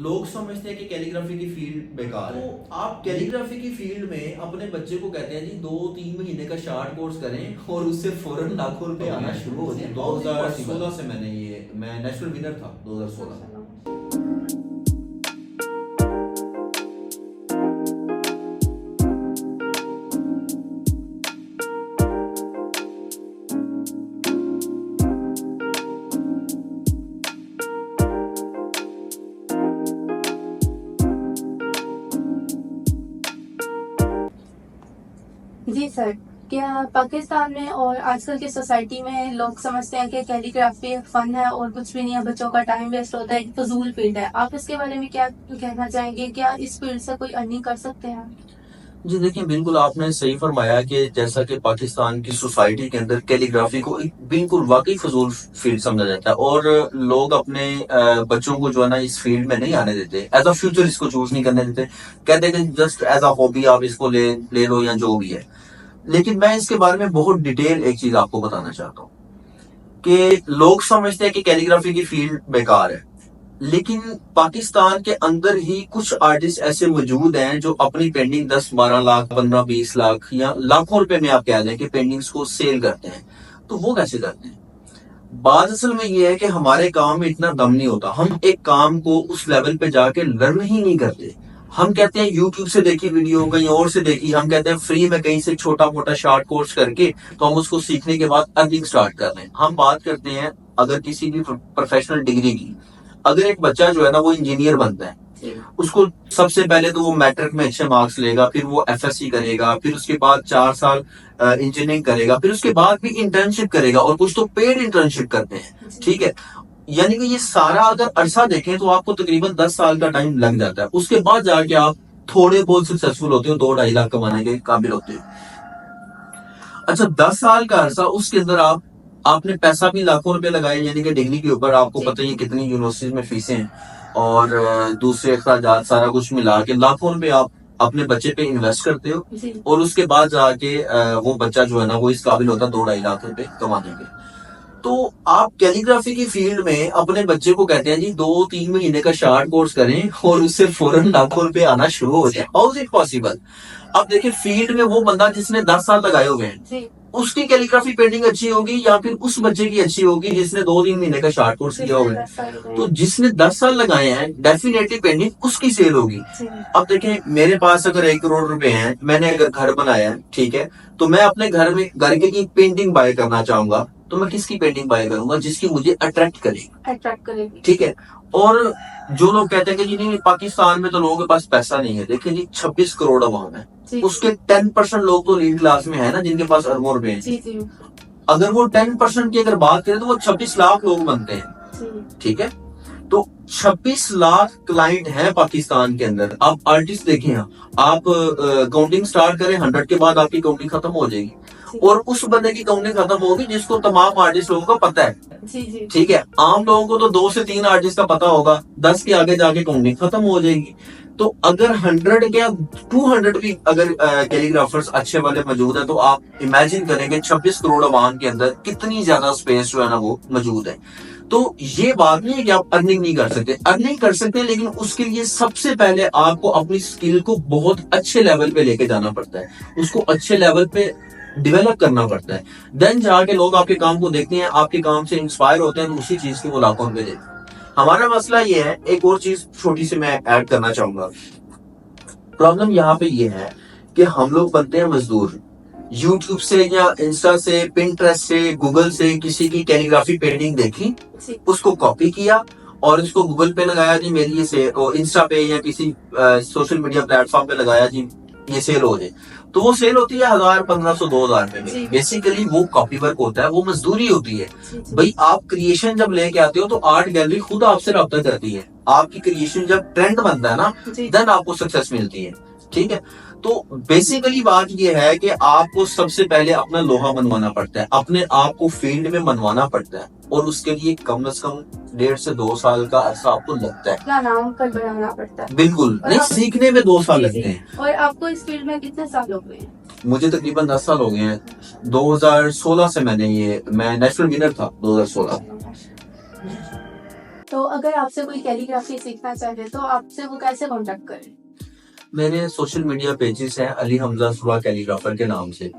लोग समझते हैं कि कैलीग्राफी की फील्ड बेकार है। तो आप कैलीग्राफी की फील्ड में अपने बच्चे को कहते हैं जी 2-3 महीने का शार्ट कोर्स करें और उससे फौरन लाखों रुपए आना शुरू हो जाए। 2016 से मैं नेशनल विनर था 2016। जी सर, क्या पाकिस्तान में और आजकल की सोसाइटी में लोग समझते हैं कि कैलीग्राफी एक फन है और कुछ भी नहीं है, बच्चों का टाइम वेस्ट होता है, एक फजूल फील्ड है। आप इसके बारे में क्या कहना चाहेंगे? क्या इस फील्ड से कोई अर्निंग कर सकते हैं? जी देखिए, बिल्कुल आपने सही फरमाया कि जैसा कि पाकिस्तान की सोसाइटी के अंदर कैलीग्राफी को एक बिल्कुल वाकई फजूल फील्ड समझा जाता है और लोग अपने बच्चों को जो है ना इस फील्ड में नहीं आने देते, एज अ फ्यूचर इसको चूज नहीं करने देते। कहते हैं कि जस्ट एज अ हॉबी आप इसको ले लो या जो भी है। लेकिन मैं इसके बारे में बहुत डिटेल एक चीज आपको बताना चाहता हूँ कि लोग समझते हैं कि कैलीग्राफी की फील्ड बेकार है, लेकिन पाकिस्तान के अंदर ही कुछ आर्टिस्ट ऐसे मौजूद हैं जो अपनी पेंटिंग 10-12 लाख 15-20 लाख या लाखों रुपए में आप कह दें कि पेंटिंग्स को सेल करते हैं। तो वो कैसे करते हैं? बात असल में ये है कि हमारे काम में इतना दम नहीं होता। हम एक काम को उस लेवल पे जाके लर्न ही नहीं करते। हम कहते हैं यूट्यूब से देखी वीडियो, कहीं और से देखी, हम कहते हैं फ्री में कहीं से छोटा मोटा शॉर्ट कोर्स करके तो हम उसको सीखने के बाद अर्निंग स्टार्ट कर रहे हैं। हम बात करते हैं अगर किसी भी प्रोफेशनल डिग्री की। अगर एक बच्चा जो है ना वो इंजीनियर बनता है, उसको सबसे पहले तो वो मैट्रिक में अच्छे मार्क्स लेगा, फिर वो एफएससी करेगा, फिर उसके बाद 4 साल इंजीनियरिंग करेगा, फिर उसके बाद भी इंटर्नशिप करेगा और कुछ तो पेड इंटर्नशिप करते हैं। ठीक है, यानी कि ये सारा अगर अरसा देखें तो आपको तकरीबन 10 साल का टाइम लग जाता है। उसके बाद जाके आप थोड़े बहुत सक्सेसफुल होते हो, 2-2.5 लाख कमाने के काबिल होते हो। अच्छा, 10 साल का अरसा, उसके अंदर आपने पैसा भी लाखों रुपए लगाए, यानी कि डिग्री के ऊपर आपको पता ही है कितनी यूनिवर्सिटी में फीसें हैं और दूसरे अखराजात सारा कुछ मिला के लाखों रुपए आप अपने बच्चे पे इन्वेस्ट करते हो और उसके बाद जाके वो बच्चा जो है ना वो इस काबिल होता है 2-2.5 लाख रुपए कमाने के। तो आप कैलीग्राफी की फील्ड में अपने बच्चे को कहते हैं जी 2-3 महीने का शार्ट कोर्स करें और उससे फौरन लाखों रुपए आना शुरू हो जाए। How is it possible? अब देखिए, फील्ड में वो बंदा जिसने 10 साल लगाए हुए हैं उसकी कैलीग्राफी पेंटिंग अच्छी होगी या फिर उस बच्चे की अच्छी होगी जिसने 2-3 महीने का शार्ट कोर्स किया होगा? तो जिसने 10 साल लगाए हैं डेफिनेटली पेंटिंग उसकी सेल होगी। अब देखें, मेरे पास अगर 1 करोड़ रुपए हैं, मैंने अगर घर बनाया है, ठीक है, तो मैं अपने घर की पेंटिंग बाय करना चाहूंगा, तो मैं किसकी पेंटिंग बाय करूंगा? जिसकी मुझे अट्रैक्ट करेगी। ठीक है। और जो लोग कहते हैं कि जी नहीं पाकिस्तान में तो लोगों के पास पैसा नहीं है, देखिए जी 26 करोड़ आवाम है, उसके 10% लोग तो लीड क्लास में है ना जिनके पास अरबों रुपए हैं। अगर वो 10% की अगर बात करें तो वो 26 लाख लोग बनते हैं। ठीक है, तो 26 लाख क्लाइंट है पाकिस्तान के अंदर। आप आर्टिस्ट देखें, आप काउंटिंग स्टार्ट करें 100 के बाद आपकी काउंटिंग खत्म हो जाएगी और उस बंदे की काउंटिंग खत्म होगी जिसको तमाम आर्टिस्ट लोगों का पता है। ठीक है, आम लोगों को तो 2 से 3 आर्टिस्ट का पता होगा, 10 के आगे जाके काउंटिंग खत्म हो जाएगी। तो अगर 100 या 200 भी अगर कैलीग्राफर्स अच्छे वाले मौजूद है तो आप इमेजिन करेंगे 26 करोड़ आवाम के अंदर कितनी ज्यादा स्पेस जो है ना वो मौजूद है। तो ये बात नहीं है कि आप अर्निंग नहीं कर सकते, अर्निंग कर सकते हैं, लेकिन उसके लिए सबसे पहले आपको अपनी स्किल को बहुत अच्छे लेवल पे लेके जाना पड़ता है, उसको अच्छे लेवल पे डेवलप करना पड़ता है। देन जाके लोग आपके काम को देखते हैं, आपके काम से इंस्पायर होते हैं, तो उसी चीज के वो लाखों रुपए देते हैं। हमारा मसला ये है, एक और चीज छोटी सी मैं ऐड करना चाहूंगा। प्रॉब्लम यहाँ पे ये है कि हम लोग बनते हैं मजदूर। यूट्यूब से या इंस्टा से, पिंटरेस्ट से, गूगल से किसी की कैलीग्राफी पेंटिंग देखी, उसको कॉपी किया और इसको गूगल पे लगाया जी मेरी ये सेल, और इंस्टा पे या किसी सोशल मीडिया प्लेटफॉर्म पे लगाया जी ये सेल हो जाए, तो वो सेल होती है 1000, 1500, 2000 रुपए में। बेसिकली वो कॉपी वर्क होता है, वो मजदूरी होती है। भाई आप क्रिएशन जब लेके आते हो तो आर्ट गैलरी खुद आपसे रब्ता करती है। आपकी क्रिएशन जब ट्रेंड बनता है ना, देन आपको सक्सेस मिलती है। ठीक है, तो बेसिकली बात यह है कि आपको सबसे पहले अपना लोहा मनवाना पड़ता है, अपने आप को फील्ड में मनवाना पड़ता है और उसके लिए कम से कम 1.5 से 2 साल का अरसा आपको लगता है। नाम पर बनाना पड़ता है। बिल्कुल नहीं, सीखने में 2 साल लगते हैं। और आपको इस फील्ड में कितने साल हो गए? मुझे तकरीबन 10 साल हो गए हैं। 2016 से मैं नेशनल विनर था 2016। तो अगर आपसे कोई कैलीग्राफी सीखना चाहे तो आपसे वो कैसे कांटेक्ट करें? मेरे सोशल मीडिया पेजेस हैं अली हमजा सुरा कैलीग्राफर के नाम से,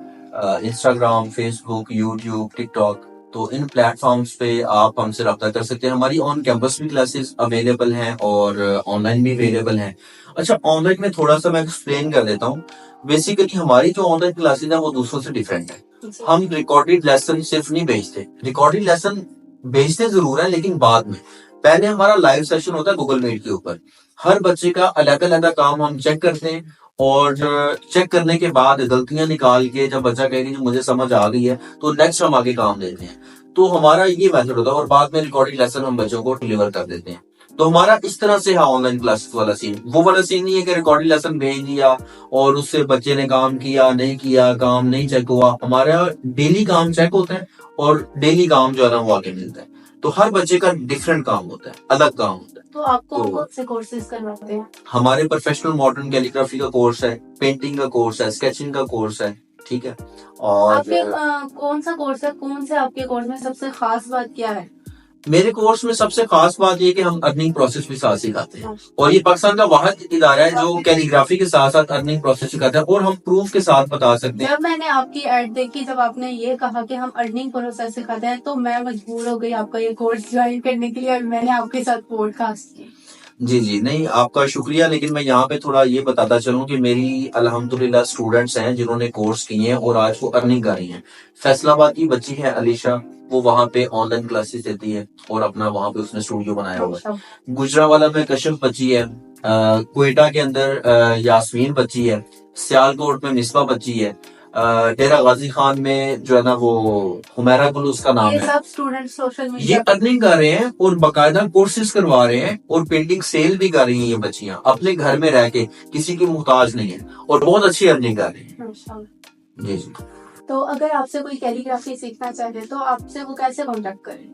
इंस्टाग्राम, फेसबुक, यूट्यूब, टिकटॉक। तो इन प्लेटफॉर्म्स पे आप हमसे रब्ता कर सकते हैं। हमारी ऑन कैंपस भी क्लासेस अवेलेबल हैं और ऑनलाइन भी अवेलेबल हैं। अच्छा, ऑनलाइन में थोड़ा सा मैं एक्सप्लेन कर देता हूँ। बेसिकली हमारी जो ऑनलाइन क्लासेस हैं वो दूसरों से डिफरेंट है। हम रिकॉर्डेड लेसन सिर्फ नहीं भेजते, रिकॉर्डेड लेसन भेजते जरूर है लेकिन बाद में। पहले हमारा लाइव सेशन होता है गूगल मीट के ऊपर। हर बच्चे का अलग अलग काम हम चेक करते हैं और चेक करने के बाद गलतियां निकाल के जब बच्चा कहेगा कि मुझे समझ आ गई है तो नेक्स्ट हम आगे काम देते हैं। तो हमारा ये मेथड होता है और बाद में रिकॉर्डिंग लेसन हम बच्चों को डिलीवर कर देते हैं। तो हमारा इस तरह से है ऑनलाइन क्लासेस वाला सीन। वो वाला सीन नहीं है कि रिकॉर्डिंग लेसन भेज दिया और उससे बच्चे ने काम किया नहीं किया, काम नहीं चेक हुआ। हमारा डेली काम चेक होता है और डेली काम जो है ना वो आगे मिलता है। तो हर बच्चे का डिफरेंट काम होता है, अलग काम होता है। तो आप कौन कौन से कोर्सेज करवाते हैं? हमारे प्रोफेशनल मॉडर्न कैलीग्राफी का कोर्स है, पेंटिंग का कोर्स है, स्केचिंग का कोर्स है, ठीक है। और आपके कौन सा कोर्स है, कौन से आपके कोर्स में सबसे खास बात क्या है? मेरे कोर्स में सबसे खास बात ये कि हम अर्निंग प्रोसेस भी साथ सिखाते हैं और ये पाकिस्तान का वाहिद इदारा है जो कैलीग्राफी के साथ साथ अर्निंग प्रोसेस सिखाता है और हम प्रूफ के साथ बता सकते हैं। जब मैंने आपकी एड देखी, जब आपने ये कहा कि हम अर्निंग प्रोसेस सिखाते हैं, तो मैं मजबूर हो गई आपका ये कोर्स ज्वाइन करने के लिए और मैंने आपके साथ पॉडकास्ट की। जी नहीं, आपका शुक्रिया। लेकिन मैं यहाँ पे थोड़ा ये बताता चलूं कि मेरी अल्हम्दुलिल्लाह स्टूडेंट्स हैं जिन्होंने कोर्स किए हैं और आज वो अर्निंग कर रही हैं। फैसलाबाद की बच्ची है अलीशा, वो वहाँ पे ऑनलाइन क्लासेस देती है और अपना वहाँ पे उसने स्टूडियो बनाया हुआ है। गुजरावाला में कश्यप बच्ची है, क्वेटा के अंदर यास्मीन बच्ची है, सियालकोट में मिसबा बच्ची है, डेरा गाजी खान में जो है ना वो हुमैरा गुल उसका नाम ये है। सब स्टूडेंट सोशल ये मीडिया अर्निंग कर रहे हैं और बाकायदा कोर्सेज करवा रहे हैं और पेंटिंग सेल भी कर रही हैं। ये बच्चियां अपने घर में रह के किसी की मुहताज नहीं है और बहुत अच्छी अर्निंग कर रही हैं। जी। तो अगर आपसे कोई कैलीग्राफी सीखना चाहे तो आपसे वो कैसे कांटेक्ट करें?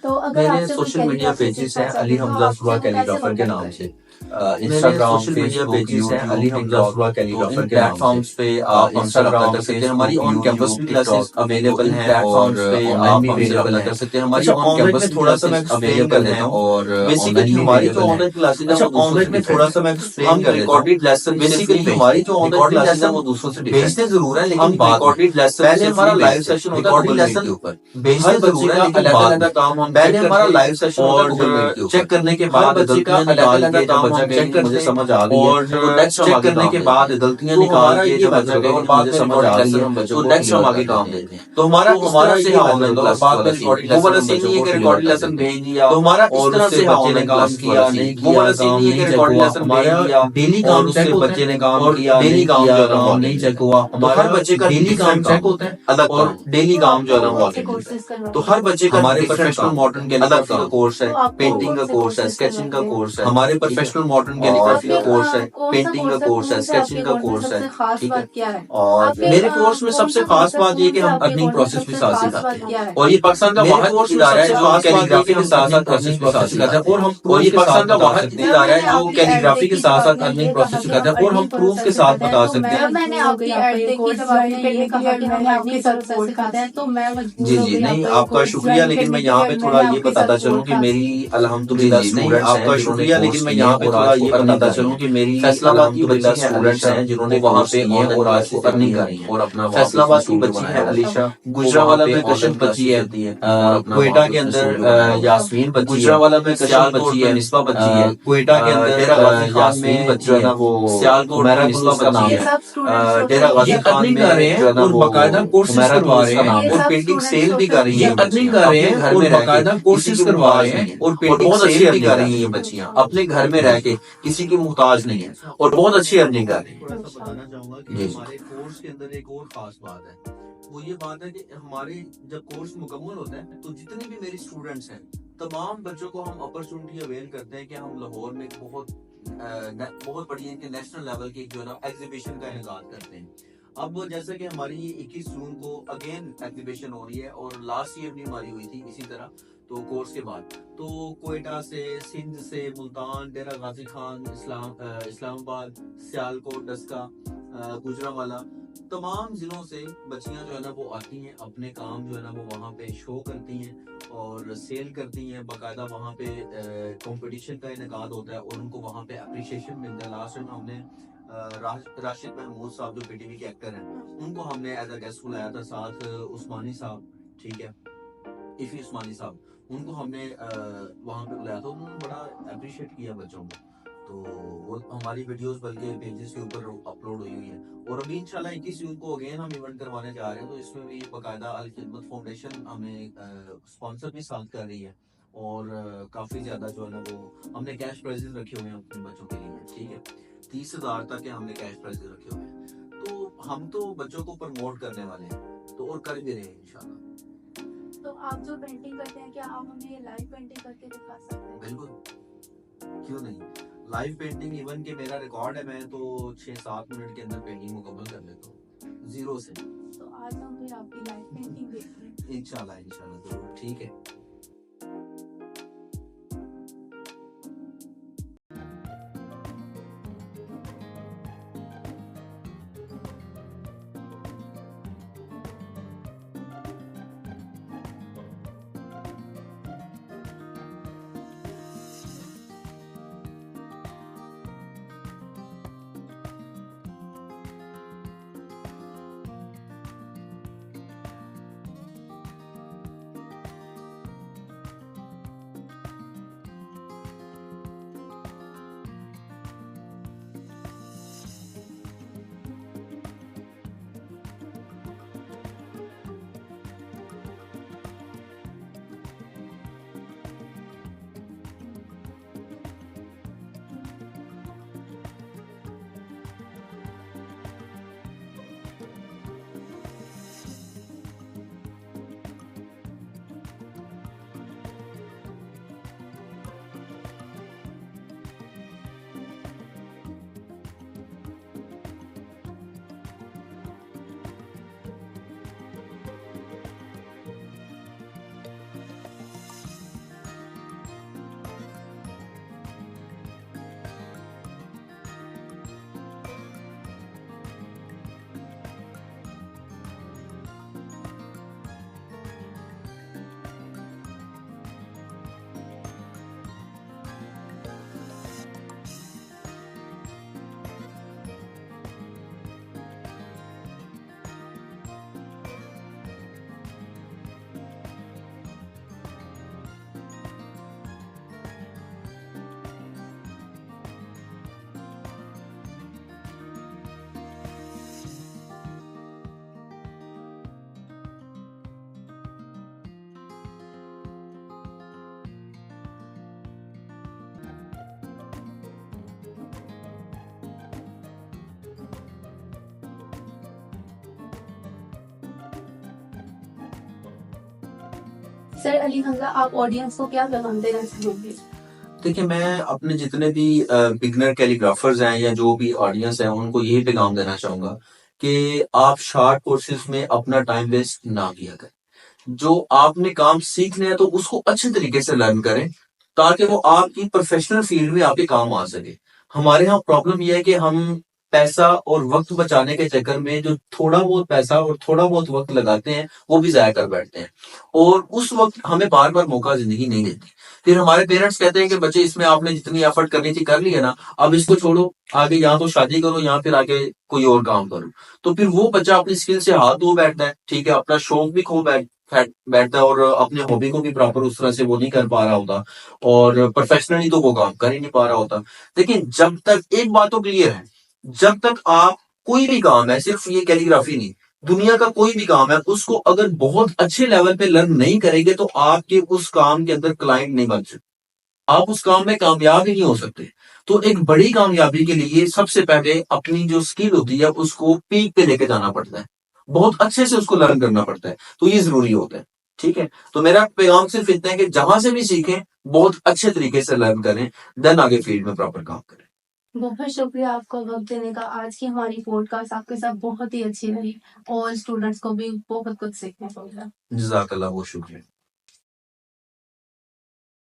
तो अगर मेरे आपसे कोई सोशल मीडिया कैलीग्राफी पेजेस सीखना हैं चाहे अली तो हमजा आपसे सुरा वो कैसे कैलीग्राफर के contact नाम करें? से, Instagram, Facebook, YouTube, Ali Hamza सुरा कैलीग्राफर के प्लेटफॉर्म्स पे आप हमसे रब्ता कर सकते हैं। हमारी ऑन कैंपस भी क्लासेस अवेलेबल हैं और ऑनलाइन भी अवेलेबल कर सकते हैं। हमारी ऑन कैंपस में थोड़ा सा मैं एक्सप्लेन कर देता हूँ और बेसिकली हमारी जो ऑनलाइन क्लासेस है ऑनलाइन में थोड़ा सा मैं एक्सप्लेन कर रिकॉर्डेड लेसन। बेसिकली हमारी जो ऑनलाइन क्लासेस है वो दूसरों से भेजते जरूर है लेकिन रिकॉर्डेड लेसन पहले हमारा लाइव सेशन होता है गूगल मीट के ऊपर। भेजते जरूर है लेकिन अलग अलग काम हम पहले हमारा लाइव सेशन होता है गूगल मीट के ऊपर। चेक करने के बाद बच्चे का अलग अलग काम हम चेक करते हैं, समझ आ गई और चेक करने के बाद गलतियां निकाल के जब बच्चा कहे और बाद में समझ आ गई है तो नेक्स्ट हम आगे काम देते हैं। तो हमारा ये ऑनलाइन क्लास बाद में रिकॉर्डिंग वो वाला सीन नहीं है कि रिकॉर्डिंग लेसन भेज दिया तो हमारा इस तरह से बच्चे ने काम किया नहीं किया, वो वाला सीन नहीं है कि रिकॉर्डिंग लेसन भेज दिया डेली काम चेक बच्चे ने काम किया डेली काम जो है वो नहीं चेक हुआ। हमारा हर बच्चे का डेली काम चेक होता है अलग और डेली काम जो है वो आगे मिलता है। तो हर बच्चे का हमारे प्रोफेशनल मॉडर्न कैलीग्राफी का कोर्स है, पेंटिंग का कोर्स है, स्केचिंग का कोर्स है। हमारे प्रोफेशनल मॉडर्न कैलीग्राफी का कोर्स है, पेंटिंग का कोर्स है, स्केचिंग का कोर्स है, ठीक है। और मेरे कोर्स में सबसे खास बात ये कि हम अर्निंग प्रोसेस भी साथ सिखाते हैं और ये पाकिस्तान का वाहिद इदारा है जो कैलीग्राफी के साथ साथ अर्निंग प्रोसेस सिखाता है और हम ये पाकिस्तान का वाहिद इदारा है जो कैलीग्राफी के साथ साथ अर्निंग प्रोसेस सिखाता है और हम प्रूफ के साथ बता सकते हैं। जब मैंने आपकी एड देखी, जब आपने ये कहा कि हम आपके साथ सिखाते हैं, तो मैं मजबूर हो गई नहीं, आपका शुक्रिया। लेकिन मैं यहाँ पे थोड़ा ये बताता चलूँ कि मेरी अल्हम्दुलिल्लाह स्टूडेंट्स हैं। आपका शुक्रिया। लेकिन मैं यहाँ पे थोड़ा ये बताता चलूँ कि मेरी फैसलाबाद की बच्ची स्टूडेंट्स हैं जिन्होंने वहाँ पे और आज वो अर्निंग कर रही हैं और अपना फैसलाबाद की बच्ची है अलीशा, गुजरावाला में कश्यप बच्ची है, क्वेटा के अंदर यास्मीन बच्ची, गुजरावाला में कश्यप बच्ची है, मिसबा बच्ची है, क्वेटा के अंदर डेरा गाजी खान में बच्ची है ना वो सियालकोट में मिसबा बच्ची है, डेरा गाजी खान में कर रहे हैं और बाकायदा कोर्सेज करवा रहे हैं और पेंटिंग सेल भी कर रही है। अर्निंग कर रहे हैं और बाकायदा कोर्सेज करवा रहे हैं और पेंटिंग सेल भी कर रही है। बच्चियां अपने घर में रह के किसी की मुहताज नहीं है और बहुत अच्छी अर्निंग कर रही है। बताना चाहूंगा कि हमारे कोर्स के अंदर एक और खास बात है, वो ये बात है कि हमारे जब कोर्स मुकम्मल होता है तो जितने भी मेरे स्टूडेंट्स हैं तमाम बच्चों को हम अपॉर्चुनिटी अवेल करते हैं कि हम लाहौर में बहुत बड़ी इंटरनेशनल लेवल की जो है ना एग्जीबिशन का इनेकाद करते हैं। अब जैसे कि हमारी 21 जून को अगेन एग्जीबिशन हो रही है और लास्ट ईयर भी हमारी हुई थी इसी तरह तो कोर्स के बाद तो कोयटा से, सिंध से, मुल्तान, डेरा गाजी खान, इस्लामाबाद, सियालकोट, डस्का, गुजरावाला तमाम जिलों से बच्चियां जो है ना वो आती हैं, अपने काम जो है ना वो वहाँ पे शो करती हैं और सेल करती हैं। बाकायदा वहाँ पे कंपटीशन का इनेकाद होता है और उनको वहाँ पे अप्रिशिएशन मिलता है। लास्ट टाइम हमने राशिद महमूद साहब जो पीटीवी के एक्टर हैं, उनको हमने एज अ गेस्ट बुलाया था, साथ उस्मानी साहब, ठीक है, इफी उस्मानी साहब, उनको हमने वहाँ पे बुलाया था। उन्होंने बड़ा अप्रिशिएट किया बच्चों को। तो वो हमारी वीडियोस बल्कि पेजेस के ऊपर अपलोड हुई हुई है। और अभी इंशाल्लाह 21 जून को अगेन हम इवेंट करवाने जा रहे हैं, तो इसमें भी बाकायदा अल खिदमत फाउंडेशन हमें स्पॉन्सर भी साथ कर रही है। और काफी ज्यादा जो है ना वो हमने कैश प्राइजेस रखे हुए हैं अपने बच्चों के लिए, ठीक है, 30,000 तक के हमने कैश प्राइजेस रखे हुए हैं। तो हम तो बच्चों को प्रमोट करने वाले हैं, तो और कर भी रहे हैं इंशाल्लाह। तो आप जो पेंटिंग करते हैं, क्या आप हमें ये लाइव पेंटिंग करके दिखा सकते हैं? बिल्कुल, क्यों नहीं। लाइव पेंटिंग इवन के मेरा रिकॉर्ड है, मैं तो 6-7 मिनट के अंदर पेंटिंग मुकम्मल कर लेता हूँ जीरो से। तो आज हम फिर आपकी लाइव पेंटिंग देखते हैं। इंशाल्लाह इंशाल्लाह जरूर, ठीक है। सर अली हमजा, आप ऑडियंस को क्या पैगाम देना चाहोगे? देखिए, मैं अपने जितने भी बिगनर कैलीग्राफर्स हैं या जो भी ऑडियंस है, उनको यही पैगाम देना चाहूंगा कि आप शॉर्ट कोर्सेज में अपना टाइम वेस्ट ना किया करें। जो आपने काम सीखना है तो उसको अच्छे तरीके से लर्न करें, ताकि वो आपकी प्रोफेशनल फील्ड में आपके काम आ सके। हमारे यहाँ प्रॉब्लम यह है कि हम पैसा और वक्त बचाने के चक्कर में जो थोड़ा बहुत पैसा और थोड़ा बहुत वक्त लगाते हैं, वो भी जाया कर बैठते हैं। और उस वक्त हमें बार बार मौका जिंदगी नहीं देती। फिर हमारे पेरेंट्स कहते हैं कि बच्चे, इसमें आपने जितनी एफर्ट करनी थी कर ली है ना, अब इसको छोड़ो, आगे या तो शादी करो या फिर आगे कोई और काम करो। तो फिर वो बच्चा अपनी स्किल से हाथ धो बैठता है, ठीक है, अपना शौक भी खो बैठता है और अपने हॉबी को भी प्रॉपर उस तरह से वो नहीं कर पा रहा होता, और प्रोफेशनली तो वो काम कर ही नहीं पा रहा होता। लेकिन जब तक, एक बात तो क्लियर है, जब तक आप कोई भी काम है, सिर्फ ये कैलीग्राफी नहीं, दुनिया का कोई भी काम है, उसको अगर बहुत अच्छे लेवल पे लर्न नहीं करेंगे तो आपके उस काम के अंदर क्लाइंट नहीं बन सकते, आप उस काम में कामयाब ही नहीं हो सकते। तो एक बड़ी कामयाबी के लिए सबसे पहले अपनी जो स्किल होती है उसको पीक पे लेके जाना पड़ता है, बहुत अच्छे से उसको लर्न करना पड़ता है, तो ये जरूरी होता है, ठीक है। तो मेरा पैगाम सिर्फ इतना है कि जहां से भी सीखें, बहुत अच्छे तरीके से लर्न करें, देन आगे फील्ड में प्रॉपर काम करें। बहुत शुक्रिया आपका वक्त देने का। आज की हमारी पॉडकास्ट आपके साथ बहुत ही अच्छी रही और स्टूडेंट्स को भी बहुत कुछ सीखने को मिला। जज़ाकल्लाह, बहुत शुक्रिया।